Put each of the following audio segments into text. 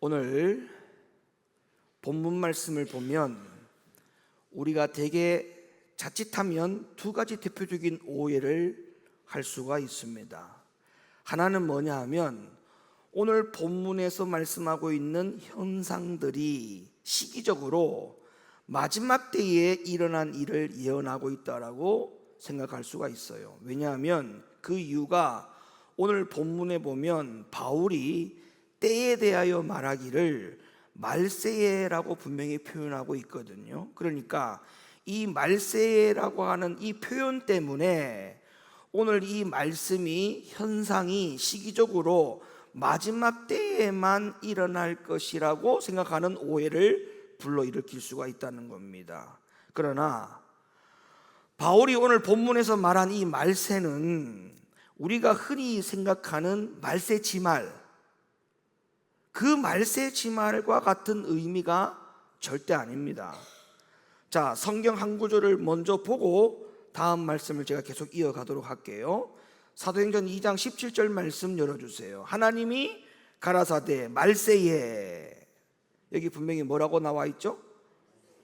오늘 본문 말씀을 보면 우리가 대개 자칫하면 두 가지 대표적인 오해를 할 수가 있습니다. 하나는 뭐냐 하면 오늘 본문에서 말씀하고 있는 현상들이 시기적으로 마지막 때에 일어난 일을 예언하고 있다라고 생각할 수가 있어요. 왜냐하면 그 이유가 오늘 본문에 보면 바울이 때에 대하여 말하기를 말세에라고 분명히 표현하고 있거든요. 그러니까 이 말세에라고 하는 이 표현 때문에 오늘 이 말씀이 현상이 시기적으로 마지막 때에만 일어날 것이라고 생각하는 오해를 불러일으킬 수가 있다는 겁니다. 그러나 바울이 오늘 본문에서 말한 이 말세는 우리가 흔히 생각하는 말세 지말, 그 말세 지말과 같은 의미가 절대 아닙니다. 자, 성경 한 구절을 먼저 보고 다음 말씀을 제가 계속 이어가도록 할게요. 사도행전 2장 17절 말씀 열어주세요. 하나님이 가라사대 말세에, 여기 분명히 뭐라고 나와 있죠?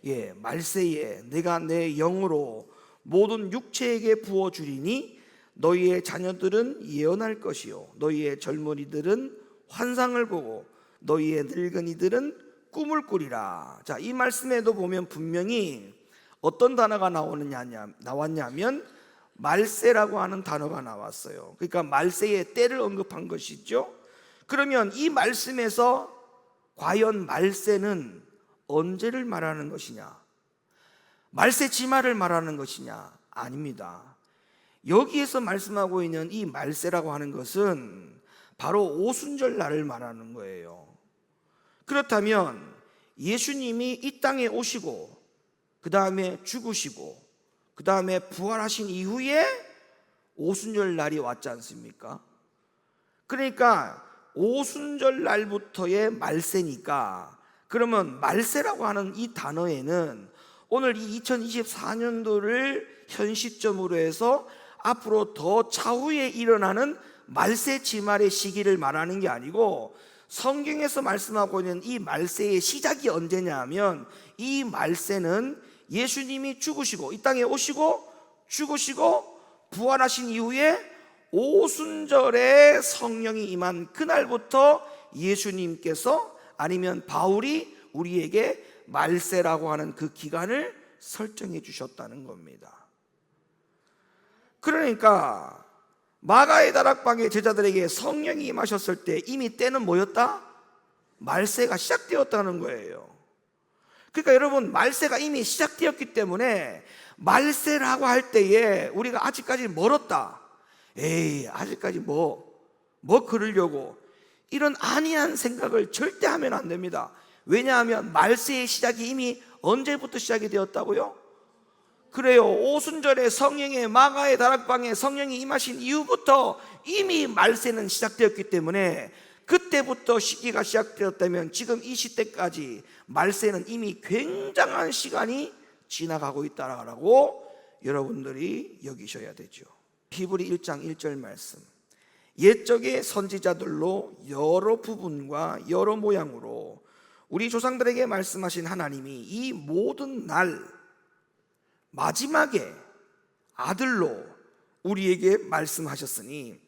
예, 말세에 내가 내 영으로 모든 육체에게 부어주리니 너희의 자녀들은 예언할 것이요 너희의 젊은이들은 환상을 보고 너희의 늙은이들은 꿈을 꾸리라. 자, 이 말씀에도 보면 분명히 어떤 단어가 나왔냐면 말세라고 하는 단어가 나왔어요. 그러니까 말세의 때를 언급한 것이죠. 그러면 이 말씀에서 과연 말세는 언제를 말하는 것이냐? 말세 지말을 말하는 것이냐? 아닙니다. 여기에서 말씀하고 있는 이 말세라고 하는 것은 바로 오순절 날을 말하는 거예요. 그렇다면 예수님이 이 땅에 오시고 그 다음에 죽으시고 그 다음에 부활하신 이후에 오순절 날이 왔지 않습니까? 그러니까 오순절 날부터의 말세니까, 그러면 말세라고 하는 이 단어에는 오늘 이 2024년도를 현 시점으로 해서 앞으로 더 차후에 일어나는 말세 지말의 시기를 말하는 게 아니고, 성경에서 말씀하고 있는 이 말세의 시작이 언제냐 하면 이 말세는 예수님이 죽으시고 이 땅에 오시고 죽으시고 부활하신 이후에 오순절에 성령이 임한 그날부터 예수님께서 아니면 바울이 우리에게 말세라고 하는 그 기간을 설정해 주셨다는 겁니다. 그러니까 마가의 다락방의 제자들에게 성령이 임하셨을 때 이미 때는 뭐였다? 말세가 시작되었다는 거예요. 그러니까 여러분, 말세가 이미 시작되었기 때문에 말세라고 할 때에 우리가 아직까지 멀었다, 에이 아직까지 뭐 그러려고, 이런 안이한 생각을 절대 하면 안 됩니다. 왜냐하면 말세의 시작이 이미 언제부터 시작이 되었다고요? 그래요, 오순절에 성령의 마가의 다락방에 성령이 임하신 이후부터 이미 말세는 시작되었기 때문에 그때부터 시기가 시작되었다면 지금 이 시대까지 말세는 이미 굉장한 시간이 지나가고 있다라고 여러분들이 여기셔야 되죠. 히브리 1장 1절 말씀, 옛적의 선지자들로 여러 부분과 여러 모양으로 우리 조상들에게 말씀하신 하나님이 이 모든 날 마지막에 아들로 우리에게 말씀하셨으니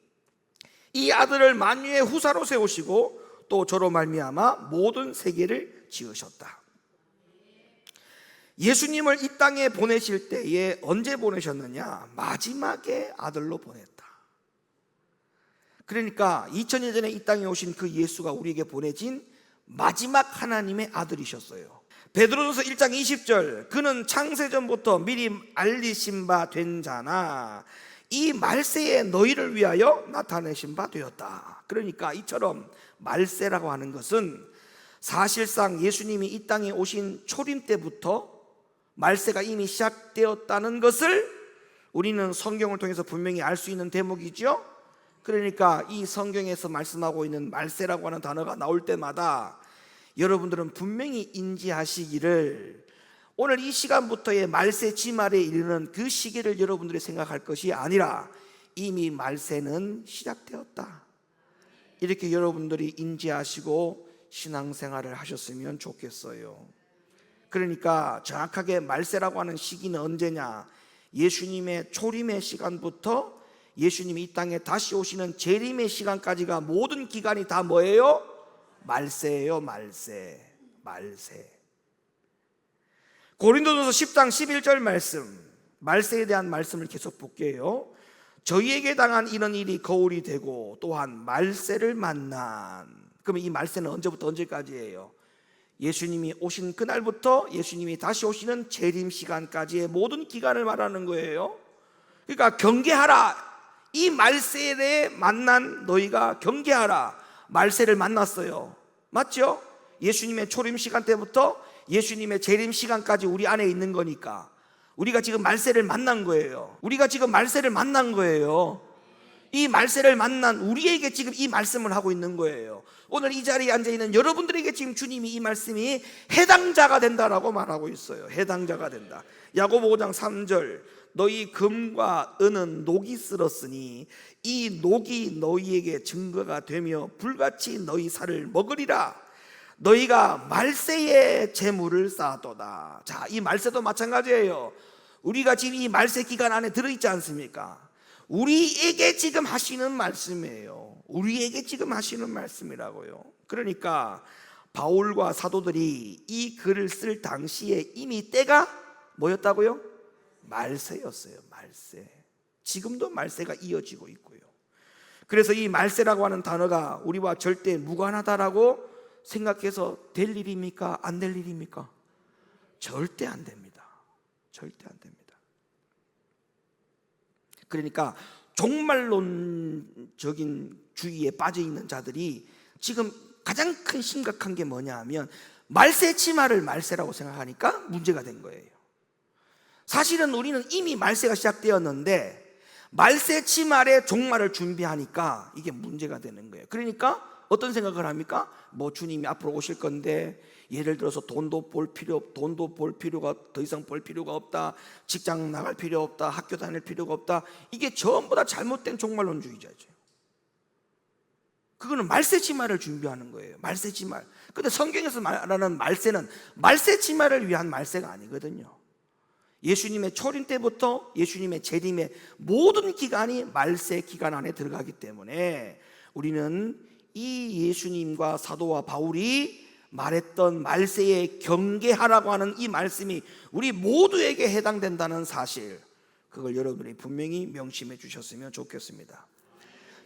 이 아들을 만유의 후사로 세우시고 또 저로 말미암아 모든 세계를 지으셨다. 예수님을 이 땅에 보내실 때에 언제 보내셨느냐? 마지막에 아들로 보냈다. 그러니까 2000년 전에 이 땅에 오신 그 예수가 우리에게 보내진 마지막 하나님의 아들이셨어요. 베드로전서 1장 20절, 그는 창세전부터 미리 알리신 바 된 자나 이 말세에 너희를 위하여 나타내신 바 되었다. 그러니까 이처럼 말세라고 하는 것은 사실상 예수님이 이 땅에 오신 초림 때부터 말세가 이미 시작되었다는 것을 우리는 성경을 통해서 분명히 알 수 있는 대목이죠. 그러니까 이 성경에서 말씀하고 있는 말세라고 하는 단어가 나올 때마다 여러분들은 분명히 인지하시기를, 오늘 이 시간부터의 말세 지말에 이르는 그 시기를 여러분들이 생각할 것이 아니라 이미 말세는 시작되었다, 이렇게 여러분들이 인지하시고 신앙생활을 하셨으면 좋겠어요. 그러니까 정확하게 말세라고 하는 시기는 언제냐? 예수님의 초림의 시간부터 예수님이 이 땅에 다시 오시는 재림의 시간까지가 모든 기간이 다 뭐예요? 말세예요. 말세. 고린도전서 10장 11절 말씀, 말세에 대한 말씀을 계속 볼게요. 저희에게 당한 이런 일이 거울이 되고 또한 말세를 만난. 그러면 이 말세는 언제부터 언제까지예요? 예수님이 오신 그날부터 예수님이 다시 오시는 재림 시간까지의 모든 기간을 말하는 거예요. 그러니까 경계하라. 이 말세에 만난 너희가 경계하라. 말세를 만났어요. 맞죠? 예수님의 초림 시간 때부터 예수님의 재림 시간까지 우리 안에 있는 거니까 우리가 지금 말세를 만난 거예요. 이 말세를 만난 우리에게 지금 이 말씀을 하고 있는 거예요. 오늘 이 자리에 앉아있는 여러분들에게 지금 주님이 이 말씀이 해당자가 된다라고 말하고 있어요. 해당자가 된다. 야고보 5장 3절, 너희 금과 은은 녹이 쓸었으니 이 녹이 너희에게 증거가 되며 불같이 너희 살을 먹으리라. 너희가 말세에 재물을 쌓았도다. 자, 이 말세도 마찬가지예요. 우리가 지금 이 말세 기간 안에 들어있지 않습니까? 우리에게 지금 하시는 말씀이에요. 우리에게 지금 하시는 말씀이라고요. 그러니까 바울과 사도들이 이 글을 쓸 당시에 이미 때가 뭐였다고요? 말세였어요. 말세. 지금도 말세가 이어지고 있고요. 그래서 이 말세라고 하는 단어가 우리와 절대 무관하다라고 생각해서 될 일입니까? 안 될 일입니까? 절대 안 됩니다. 절대 안 됩니다. 그러니까 종말론적인 주의에 빠져 있는 자들이 지금 가장 큰 심각한 게 뭐냐 하면 말세 치마를 말세라고 생각하니까 문제가 된 거예요. 사실은 우리는 이미 말세가 시작되었는데 말세 치마에 종말을 준비하니까 이게 문제가 되는 거예요. 그러니까 어떤 생각을 합니까? 뭐 주님이 앞으로 오실 건데 예를 들어서 돈도 볼 필요가 더 이상 볼 필요가 없다. 직장 나갈 필요 없다. 학교 다닐 필요가 없다. 이게 전부 다 잘못된 종말론주의자죠. 그거는 말세치마를 준비하는 거예요. 말세치마. 근데 성경에서 말하는 말세는 말세치마를 위한 말세가 아니거든요. 예수님의 초림 때부터 예수님의 재림의 모든 기간이 말세 기간 안에 들어가기 때문에 우리는 이 예수님과 사도와 바울이 말했던 말세에 경계하라고 하는 이 말씀이 우리 모두에게 해당된다는 사실, 그걸 여러분이 분명히 명심해 주셨으면 좋겠습니다.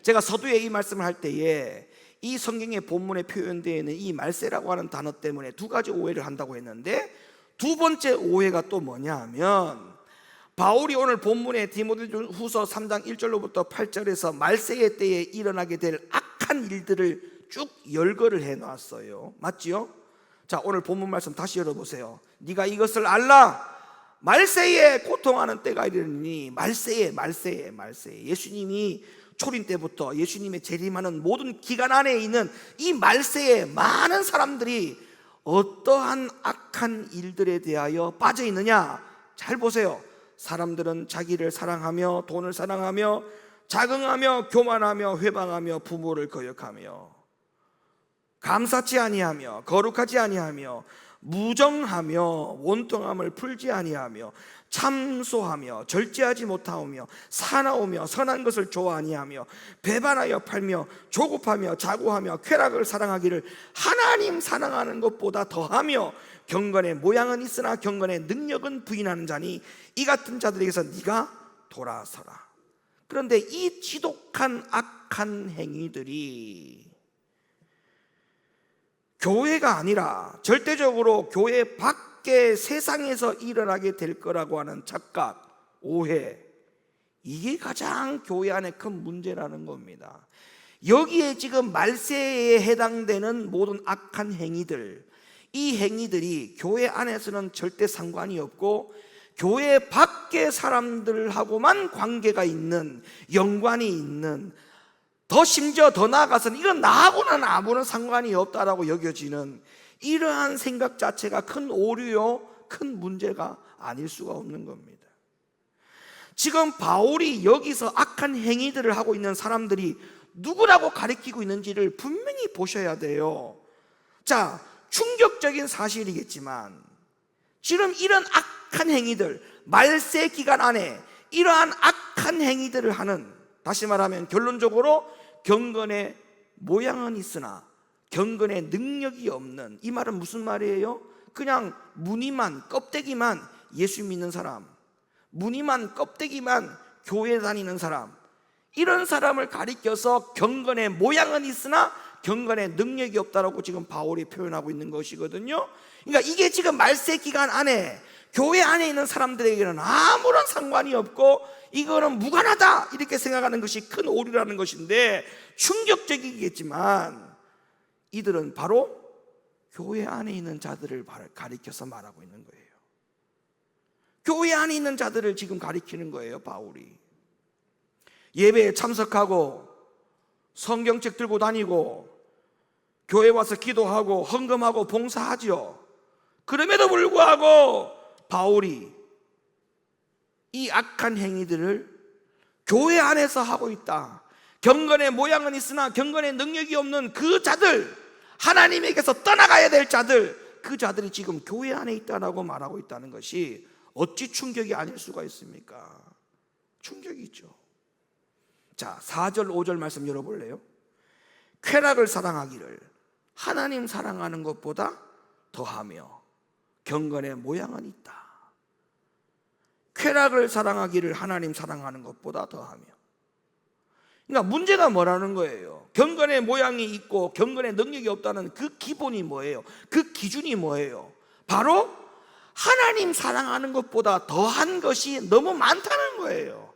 제가 서두에 이 말씀을 할 때에 이 성경의 본문에 표현되어 있는 이 말세라고 하는 단어 때문에 두 가지 오해를 한다고 했는데, 두 번째 오해가 또 뭐냐 하면 바울이 오늘 본문에 디모데후서 3장 1절로부터 8절에서 말세의 때에 일어나게 될 악한 일들을 쭉 열거를 해놨어요. 맞지요? 자, 오늘 본문 말씀 다시 열어보세요. 네가 이것을 알라. 말세에 고통하는 때가 이르니. 말세에 예수님이 초림 때부터 예수님의 재림하는 모든 기간 안에 있는 이 말세에 많은 사람들이 어떠한 악한 일들에 대하여 빠져 있느냐. 잘 보세요. 사람들은 자기를 사랑하며 돈을 사랑하며 자긍하며 교만하며 회방하며 부모를 거역하며 감사치 아니하며 거룩하지 아니하며 무정하며 원통함을 풀지 아니하며 참소하며 절제하지 못하오며 사나우며 선한 것을 좋아 아니하며 배반하여 팔며 조급하며 자고하며 쾌락을 사랑하기를 하나님 사랑하는 것보다 더하며 경건의 모양은 있으나 경건의 능력은 부인하는 자니 이 같은 자들에게서 네가 돌아서라. 그런데 이 지독한 악한 행위들이 교회가 아니라 절대적으로 교회 밖의 세상에서 일어나게 될 거라고 하는 착각, 오해, 이게 가장 교회 안에 큰 문제라는 겁니다. 여기에 지금 말세에 해당되는 모든 악한 행위들, 이 행위들이 교회 안에서는 절대 상관이 없고 교회 밖의 사람들하고만 관계가 있는, 연관이 있는, 더 심지어 더 나아가서는 이건 나하고는 아무런 상관이 없다라고 여겨지는 이러한 생각 자체가 큰 오류요, 큰 문제가 아닐 수가 없는 겁니다. 지금 바울이 여기서 악한 행위들을 하고 있는 사람들이 누구라고 가리키고 있는지를 분명히 보셔야 돼요. 자, 충격적인 사실이겠지만 지금 이런 악한 행위들, 말세 기간 안에 이러한 악한 행위들을 하는, 다시 말하면 결론적으로 경건의 모양은 있으나 경건의 능력이 없는, 이 말은 무슨 말이에요? 그냥 무늬만, 껍데기만 예수 믿는 사람, 무늬만 껍데기만 교회 다니는 사람, 이런 사람을 가리켜서 경건의 모양은 있으나 경건의 능력이 없다라고 지금 바울이 표현하고 있는 것이거든요. 그러니까 이게 지금 말세 기간 안에 교회 안에 있는 사람들에게는 아무런 상관이 없고 이거는 무관하다 이렇게 생각하는 것이 큰 오류라는 것인데, 충격적이겠지만 이들은 바로 교회 안에 있는 자들을 가리켜서 말하고 있는 거예요. 교회 안에 있는 자들을 지금 가리키는 거예요, 바울이. 예배에 참석하고 성경책 들고 다니고 교회 와서 기도하고 헌금하고 봉사하죠. 그럼에도 불구하고 바울이 이 악한 행위들을 교회 안에서 하고 있다. 경건의 모양은 있으나 경건의 능력이 없는 그 자들, 하나님에게서 떠나가야 될 자들, 그 자들이 지금 교회 안에 있다라고 말하고 있다는 것이 어찌 충격이 아닐 수가 있습니까? 충격이죠. 자, 4절 5절 말씀 열어볼래요? 쾌락을 사랑하기를 하나님 사랑하는 것보다 더하며 경건의 모양은 있다. 쾌락을 사랑하기를 하나님 사랑하는 것보다 더하며. 그러니까 문제가 뭐라는 거예요? 경건의 모양이 있고 경건의 능력이 없다는 그 기본이 뭐예요? 그 기준이 뭐예요? 바로 하나님 사랑하는 것보다 더한 것이 너무 많다는 거예요.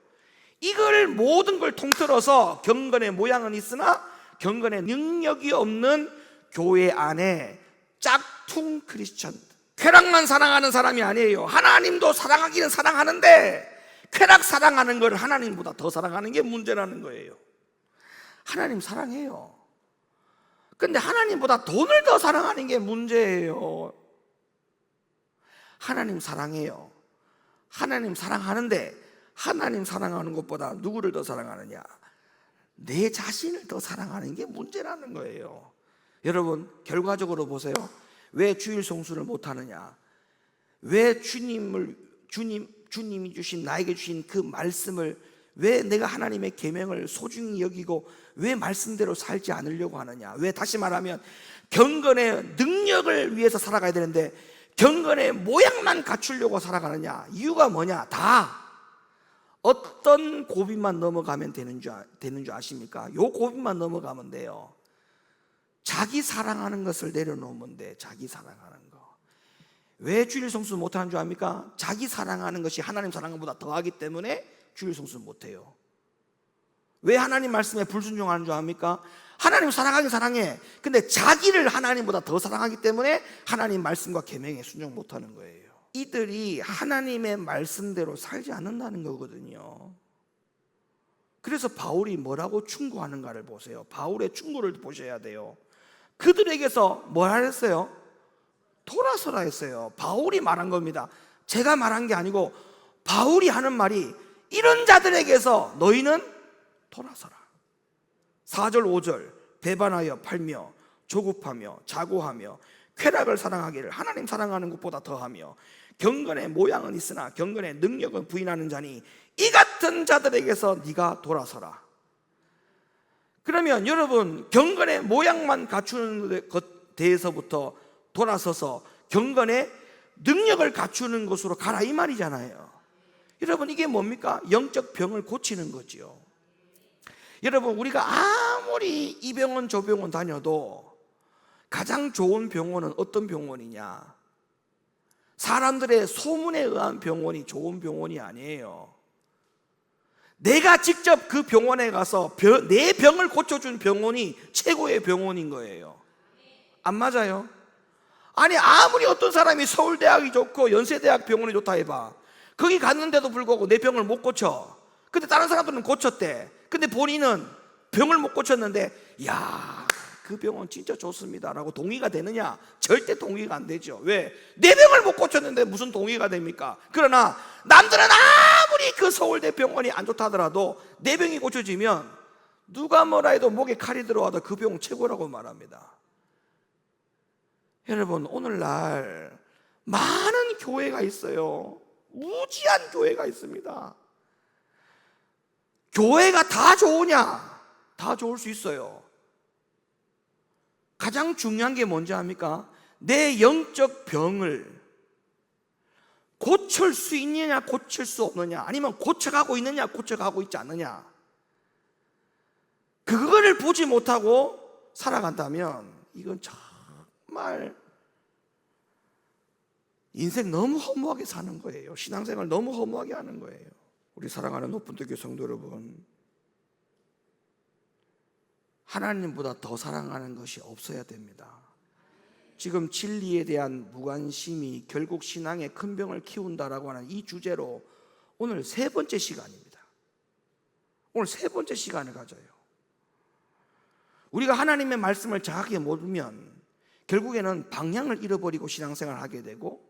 이걸 모든 걸 통틀어서 경건의 모양은 있으나 경건의 능력이 없는 교회 안에 짝퉁 크리스천, 쾌락만 사랑하는 사람이 아니에요. 하나님도 사랑하기는 사랑하는데 쾌락 사랑하는 걸 하나님보다 더 사랑하는 게 문제라는 거예요. 하나님 사랑해요. 근데 하나님보다 돈을 더 사랑하는 게 문제예요. 하나님 사랑해요. 하나님 사랑하는데 하나님 사랑하는 것보다 누구를 더 사랑하느냐? 내 자신을 더 사랑하는 게 문제라는 거예요. 여러분, 결과적으로 보세요. 왜 주일 성수를 못하느냐? 왜 주님이 주신, 나에게 주신 그 말씀을, 왜 내가 하나님의 계명을 소중히 여기고 왜 말씀대로 살지 않으려고 하느냐? 왜, 다시 말하면 경건의 능력을 위해서 살아가야 되는데 경건의 모양만 갖추려고 살아가느냐? 이유가 뭐냐? 다 어떤 고비만 넘어가면 되는 줄 아십니까? 요 고비만 넘어가면 돼요. 자기 사랑하는 것을 내려놓으면 돼. 자기 사랑하는 거. 왜 주일 성수 못하는 줄 압니까? 자기 사랑하는 것이 하나님 사랑하는 것보다 더하기 때문에 주일 성수 못해요. 왜 하나님 말씀에 불순종하는 줄 압니까? 하나님 사랑하긴 사랑해. 근데 자기를 하나님보다 더 사랑하기 때문에 하나님 말씀과 계명에 순종 못하는 거예요. 이들이 하나님의 말씀대로 살지 않는다는 거거든요. 그래서 바울이 뭐라고 충고하는가를 보세요. 바울의 충고를 보셔야 돼요. 그들에게서 뭐라 했어요? 돌아서라 했어요. 바울이 말한 겁니다. 제가 말한 게 아니고 바울이 하는 말이, 이런 자들에게서 너희는 돌아서라. 4절 5절, 배반하여 팔며 조급하며 자고하며 쾌락을 사랑하기를 하나님 사랑하는 것보다 더하며 경건의 모양은 있으나 경건의 능력은 부인하는 자니 이 같은 자들에게서 네가 돌아서라. 그러면 여러분, 경건의 모양만 갖추는 것 대해서부터 돌아서서 경건의 능력을 갖추는 것으로 가라, 이 말이잖아요. 여러분, 이게 뭡니까? 영적 병을 고치는 거지요. 여러분, 우리가 아무리 이 병원 저 병원 다녀도 가장 좋은 병원은 어떤 병원이냐? 사람들의 소문에 의한 병원이 좋은 병원이 아니에요. 내가 직접 그 병원에 가서 내 병을 고쳐준 병원이 최고의 병원인 거예요. 안 맞아요? 아니, 아무리 어떤 사람이 서울대학이 좋고 연세대학 병원이 좋다 해봐. 거기 갔는데도 불구하고 내 병을 못 고쳐. 근데 다른 사람들은 고쳤대. 근데 본인은 병을 못 고쳤는데, 야, 그 병원 진짜 좋습니다 라고 동의가 되느냐? 절대 동의가 안 되죠. 왜? 내 병을 못 고쳤는데 무슨 동의가 됩니까? 그러나 남들은 아무리 그 서울대 병원이 안 좋다 하더라도 내 병이 고쳐지면 누가 뭐라 해도 목에 칼이 들어와도 그 병은 최고라고 말합니다. 여러분, 오늘날 많은 교회가 있어요. 무지한 교회가 있습니다. 교회가 다 좋으냐? 다 좋을 수 있어요. 가장 중요한 게 뭔지 압니까? 내 영적 병을 고칠 수 있느냐, 고칠 수 없느냐, 아니면 고쳐가고 있느냐, 고쳐가고 있지 않느냐, 그거를 보지 못하고 살아간다면 이건 정말 인생 너무 허무하게 사는 거예요. 신앙생활 너무 허무하게 하는 거예요. 우리 사랑하는 오픈토교 성도 여러분, 하나님보다 더 사랑하는 것이 없어야 됩니다. 지금 진리에 대한 무관심이 결국 신앙의 큰 병을 키운다라고 하는 이 주제로 오늘 세 번째 시간입니다. 오늘 세 번째 시간을 가져요. 우리가 하나님의 말씀을 정확하게 모르면 결국에는 방향을 잃어버리고 신앙생활을 하게 되고,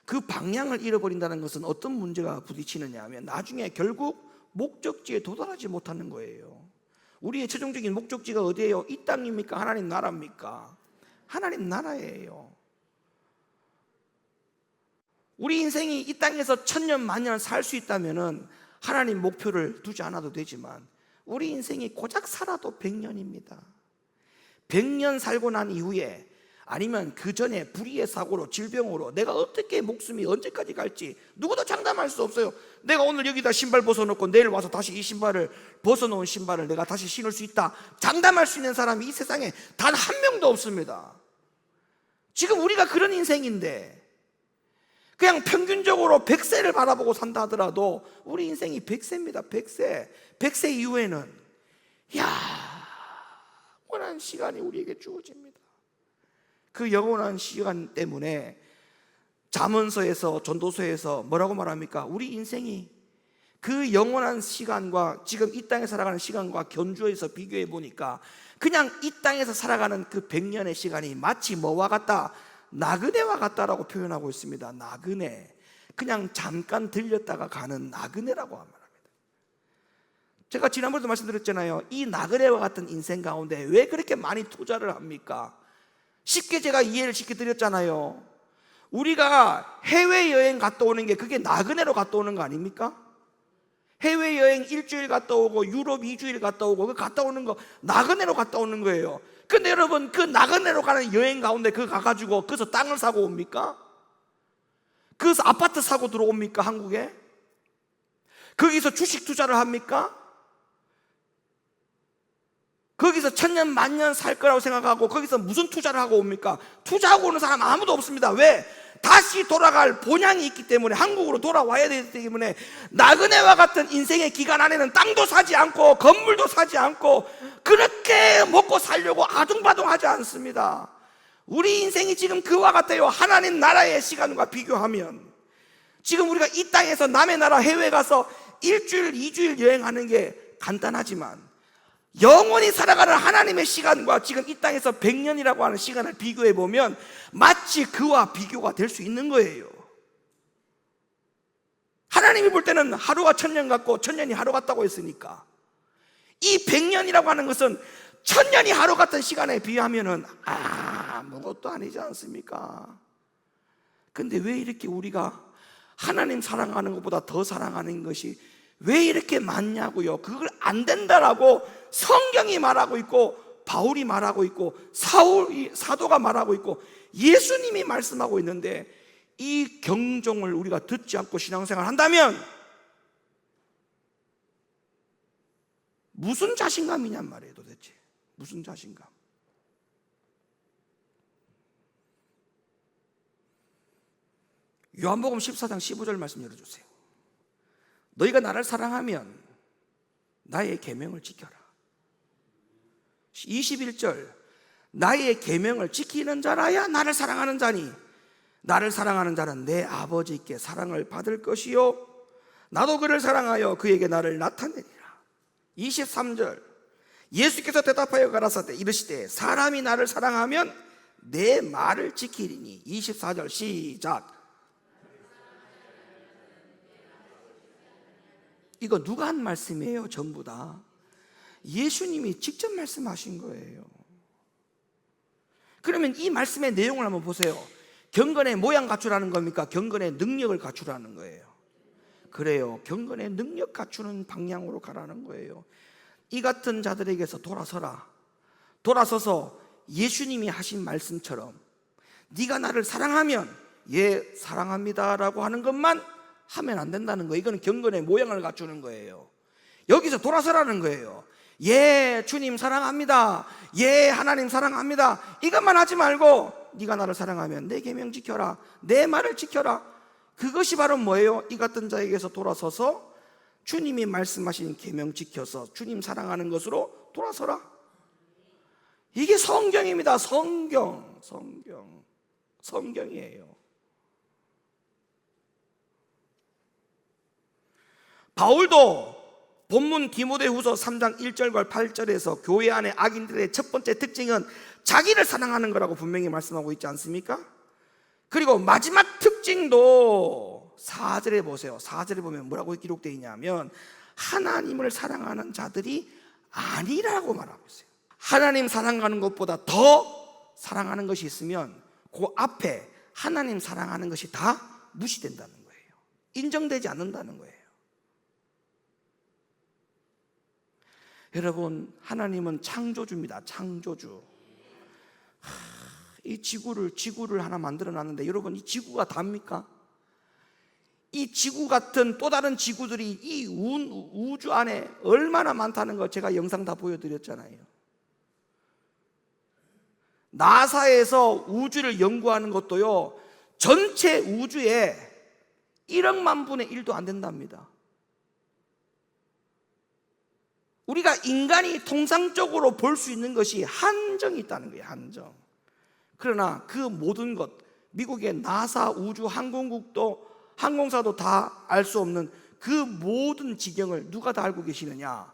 그 방향을 잃어버린다는 것은 어떤 문제가 부딪히느냐 하면 나중에 결국 목적지에 도달하지 못하는 거예요. 우리의 최종적인 목적지가 어디예요? 이 땅입니까? 하나님 나라입니까? 하나님 나라예요. 우리 인생이 이 땅에서 천년 만년 살 수 있다면 하나님 목표를 두지 않아도 되지만, 우리 인생이 고작 살아도 100년입니다. 100년 살고 난 이후에, 아니면 그 전에 불의의 사고로, 질병으로 내가 어떻게 목숨이 언제까지 갈지 누구도 장담할 수 없어요. 내가 오늘 여기다 신발 벗어놓고 내일 와서 다시 이 신발을, 벗어놓은 신발을 내가 다시 신을 수 있다, 장담할 수 있는 사람이 이 세상에 단 한 명도 없습니다. 지금 우리가 그런 인생인데, 그냥 평균적으로 100세를 바라보고 산다 하더라도 우리 인생이 100세입니다. 100세. 100세 이후에는 영원한 시간이 우리에게 주어집니다. 그 영원한 시간 때문에 잠언서에서, 전도서에서 뭐라고 말합니까? 우리 인생이 그 영원한 시간과 지금 이 땅에 살아가는 시간과 견주해서 비교해 보니까 그냥 이 땅에서 살아가는 그 100년의 시간이 마치 뭐와 같다? 나그네와 같다라고 표현하고 있습니다. 나그네, 그냥 잠깐 들렸다가 가는 나그네라고 말합니다. 제가 지난번에도 말씀드렸잖아요. 이 나그네와 같은 인생 가운데 왜 그렇게 많이 투자를 합니까? 쉽게 제가 이해를 시켜드렸잖아요. 우리가 해외여행 갔다 오는 게 그게 나그네로 갔다 오는 거 아닙니까? 해외여행 일주일 갔다 오고 유럽 2주일 갔다 오고, 그 갔다 오는 거 나그네로 갔다 오는 거예요. 근데 여러분, 그 나그네로 가는 여행 가운데 그거 가가지고 거기서 땅을 사고 옵니까? 거기서 아파트 사고 들어옵니까? 한국에? 거기서 주식 투자를 합니까? 거기서 천년 만년 살 거라고 생각하고 거기서 무슨 투자를 하고 옵니까? 투자하고 오는 사람 아무도 없습니다. 왜? 다시 돌아갈 본향이 있기 때문에, 한국으로 돌아와야 되기 때문에. 나그네와 같은 인생의 기간 안에는 땅도 사지 않고 건물도 사지 않고 그렇게 먹고 살려고 아둥바둥하지 않습니다. 우리 인생이 지금 그와 같아요. 하나님 나라의 시간과 비교하면 지금 우리가 이 땅에서 남의 나라 해외 가서 일주일 2주일 여행하는 게 간단하지만, 영원히 살아가는 하나님의 시간과 지금 이 땅에서 100년이라고 하는 시간을 비교해 보면 마치 그와 비교가 될 수 있는 거예요. 하나님이 볼 때는 하루가 1000년 같고 1000년이 하루 같다고 했으니까, 이 100년이라고 하는 것은 1000년이 하루 같은 시간에 비하면은 아무것도 아니지 않습니까? 근데 왜 이렇게 우리가 하나님 사랑하는 것보다 더 사랑하는 것이 왜 이렇게 많냐고요? 그걸 안 된다라고 성경이 말하고 있고, 바울이 말하고 있고, 사도가 말하고 있고, 예수님이 말씀하고 있는데, 이 경종을 우리가 듣지 않고 신앙생활 한다면 무슨 자신감이냔 말이에요. 도대체 무슨 자신감? 요한복음 14장 15절 말씀 열어주세요. 너희가 나를 사랑하면 나의 계명을 지켜라. 21절, 나의 계명을 지키는 자라야 나를 사랑하는 자니 나를 사랑하는 자는 내 아버지께 사랑을 받을 것이요 나도 그를 사랑하여 그에게 나를 나타내리라. 23절, 예수께서 대답하여 가라사대 이르시되 사람이 나를 사랑하면 내 말을 지키리니. 24절 시작. 이거 누가 한 말씀이에요? 전부 다 예수님이 직접 말씀하신 거예요. 그러면 이 말씀의 내용을 한번 보세요. 경건의 모양 갖추라는 겁니까? 경건의 능력을 갖추라는 거예요. 그래요. 경건의 능력 갖추는 방향으로 가라는 거예요. 이 같은 자들에게서 돌아서라. 돌아서서 예수님이 하신 말씀처럼 네가 나를 사랑하면 예 사랑합니다 라고 하는 것만 하면 안 된다는 거예요. 이거는 경건의 모양을 갖추는 거예요. 여기서 돌아서라는 거예요. 예 주님 사랑합니다, 예 하나님 사랑합니다, 이것만 하지 말고 네가 나를 사랑하면 내 계명 지켜라, 내 말을 지켜라. 그것이 바로 뭐예요? 이 같은 자에게서 돌아서서 주님이 말씀하신 계명 지켜서 주님 사랑하는 것으로 돌아서라. 이게 성경입니다. 성경이에요. 바울도 본문 디모데후서 3장 1절과 8절에서 교회 안의 악인들의 첫 번째 특징은 자기를 사랑하는 거라고 분명히 말씀하고 있지 않습니까? 그리고 마지막 특징도 4절에 보세요. 4절에 보면 뭐라고 기록되어 있냐면 하나님을 사랑하는 자들이 아니라고 말하고 있어요. 하나님 사랑하는 것보다 더 사랑하는 것이 있으면 그 앞에 하나님 사랑하는 것이 다 무시된다는 거예요. 인정되지 않는다는 거예요. 여러분, 하나님은 창조주입니다. 창조주. 이 지구를 하나 만들어 놨는데 여러분, 이 지구가 답니까? 이 지구 같은 또 다른 지구들이 이 우주 안에 얼마나 많다는 거 제가 영상 다 보여드렸잖아요. 나사에서 우주를 연구하는 것도요, 전체 우주에 1억만 분의 1도 안 된답니다. 우리가 인간이 통상적으로 볼 수 있는 것이 한정이 있다는 거예요. 한정. 그러나 그 모든 것, 미국의 나사 우주 항공사도 다 알 수 없는 그 모든 지경을 누가 다 알고 계시느냐?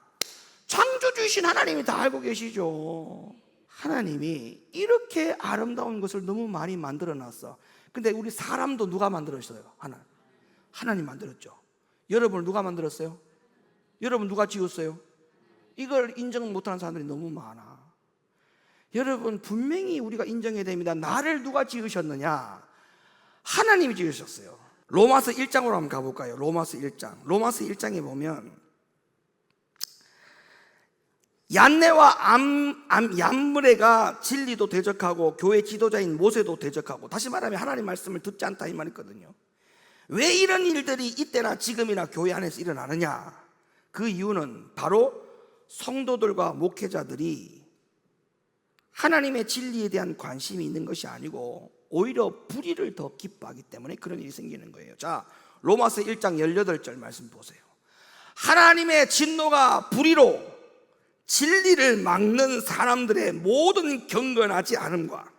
창조주이신 하나님이 다 알고 계시죠. 하나님이 이렇게 아름다운 것을 너무 많이 만들어 놨어. 근데 우리 사람도 누가 만들었어요? 하나님 만들었죠. 여러분을 누가 만들었어요? 여러분 누가 지었어요? 이걸 인정 못하는 사람들이 너무 많아. 여러분, 분명히 우리가 인정해야 됩니다. 나를 누가 지으셨느냐? 하나님이 지으셨어요. 로마서 1장으로 한번 가볼까요? 로마서 1장에 보면 얀네와 얀므레가 진리도 대적하고 교회 지도자인 모세도 대적하고, 다시 말하면 하나님 말씀을 듣지 않다 이 말이거든요. 왜 이런 일들이 이때나 지금이나 교회 안에서 일어나느냐? 그 이유는 바로 성도들과 목회자들이 하나님의 진리에 대한 관심이 있는 것이 아니고 오히려 불의를 더 기뻐하기 때문에 그런 일이 생기는 거예요. 자, 로마서 1장 18절 말씀 보세요. 하나님의 진노가 불의로 진리를 막는 사람들의 모든 경건하지 않음과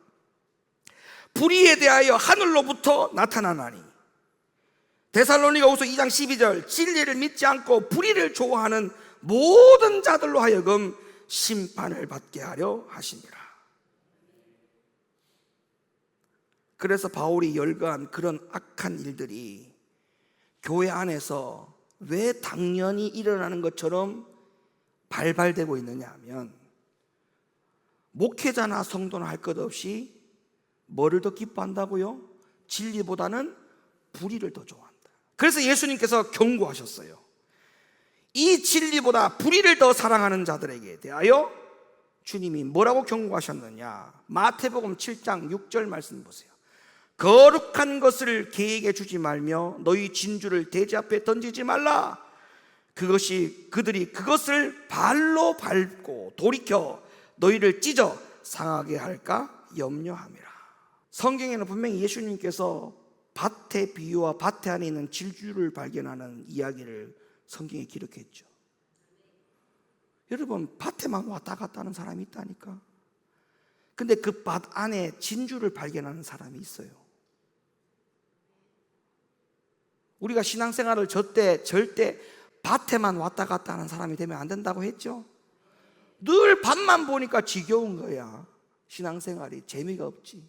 불의에 대하여 하늘로부터 나타나나니, 데살로니가후서 2장 12절, 진리를 믿지 않고 불의를 좋아하는 모든 자들로 하여금 심판을 받게 하려 하십니다. 그래서 바울이 열거한 그런 악한 일들이 교회 안에서 왜 당연히 일어나는 것처럼 발발되고 있느냐 하면, 목회자나 성도나 할 것 없이 뭐를 더 기뻐한다고요? 진리보다는 불의를 더 좋아한다. 그래서 예수님께서 경고하셨어요. 이 진리보다 불의를 더 사랑하는 자들에게 대하여 주님이 뭐라고 경고하셨느냐? 마태복음 7장 6절 말씀 보세요. 거룩한 것을 개에게 주지 말며 너희 진주를 돼지 앞에 던지지 말라. 그들이 그것을 발로 밟고 돌이켜 너희를 찢어 상하게 할까 염려함이라. 성경에는 분명히 예수님께서 밭의 비유와 밭에 안에 있는 진주를 발견하는 이야기를 성경에 기록했죠. 여러분, 밭에만 왔다 갔다 하는 사람이 있다니까. 근데 그 밭 안에 진주를 발견하는 사람이 있어요. 우리가 신앙생활을 절대 밭에만 왔다 갔다 하는 사람이 되면 안 된다고 했죠. 늘 밭만 보니까 지겨운 거야. 신앙생활이 재미가 없지.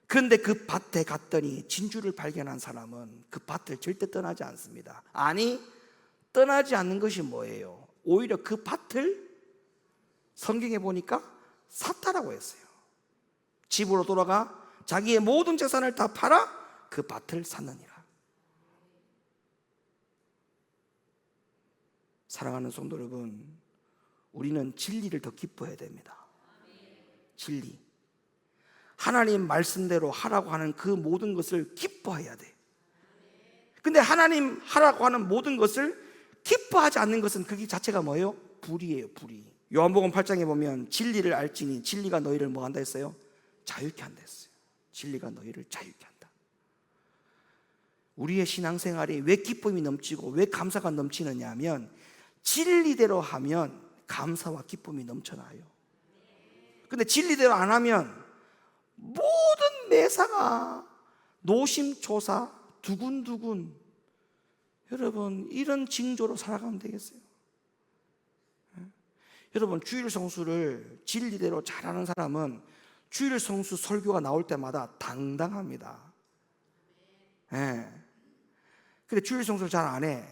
그런데 그 밭에 갔더니 진주를 발견한 사람은 그 밭을 절대 떠나지 않습니다. 아니, 떠나지 않는 것이 뭐예요? 오히려 그 밭을 성경에 보니까 샀다라고 했어요. 집으로 돌아가 자기의 모든 재산을 다 팔아 그 밭을 샀느니라. 사랑하는 성도 여러분, 우리는 진리를 더 기뻐해야 됩니다. 진리. 하나님 말씀대로 하라고 하는 그 모든 것을 기뻐해야 돼. 근데 하나님 하라고 하는 모든 것을 기뻐하지 않는 것은 그 자체가 뭐예요? 불이에요, 불이. 요한복음 8장에 보면 진리를 알지니 진리가 너희를 뭐 한다 했어요? 자유케 한다 했어요. 진리가 너희를 자유케 한다. 우리의 신앙생활이 왜 기쁨이 넘치고 왜 감사가 넘치느냐 하면 진리대로 하면 감사와 기쁨이 넘쳐나요. 근데 진리대로 안 하면 모든 매사가 노심초사 두근두근, 여러분 이런 징조로 살아가면 되겠어요? 여러분 주일 성수를 진리대로 잘하는 사람은 주일 성수 설교가 나올 때마다 당당합니다. 근데 주일 성수를 잘 안 해.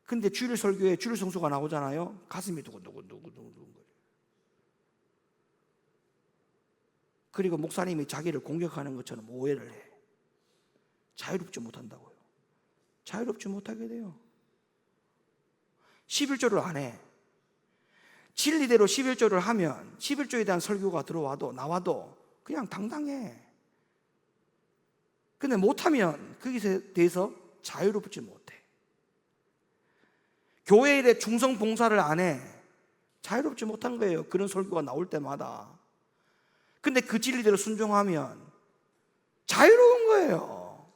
근데 주일 설교에 주일 성수가 나오잖아요. 가슴이 두근두근두근두근. 그리고 목사님이 자기를 공격하는 것처럼 오해를 해. 자유롭지 못한다고요. 자유롭지 못하게 돼요. 11조를 안 해. 진리대로 11조를 하면 11조에 대한 설교가 들어와도 나와도 그냥 당당해. 근데 못하면 거기에 대해서 자유롭지 못해. 교회에 대해 충성 봉사를 안 해. 자유롭지 못한 거예요. 그런 설교가 나올 때마다. 근데 그 진리대로 순종하면 자유로운 거예요.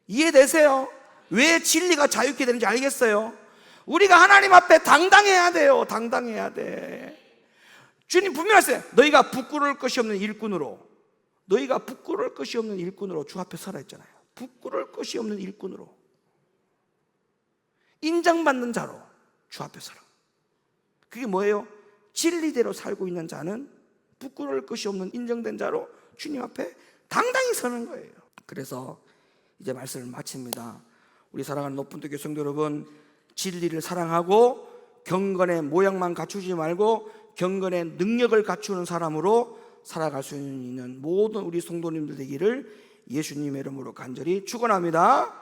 이해되세요? 왜 진리가 자유케 되는지 알겠어요? 우리가 하나님 앞에 당당해야 돼요. 당당해야 돼. 주님 분명하세요. 너희가 부끄러울 것이 없는 일꾼으로, 너희가 부끄러울 것이 없는 일꾼으로 주 앞에 서라 했잖아요. 부끄러울 것이 없는 일꾼으로, 인정받는 자로 주 앞에 서라. 그게 뭐예요? 진리대로 살고 있는 자는 부끄러울 것이 없는 인정된 자로 주님 앞에 당당히 서는 거예요. 그래서 이제 말씀을 마칩니다. 우리 사랑하는 높은도 교성도 여러분, 진리를 사랑하고 경건의 모양만 갖추지 말고 경건의 능력을 갖추는 사람으로 살아갈 수 있는 모든 우리 성도님들 되기를 예수님의 이름으로 간절히 축원합니다.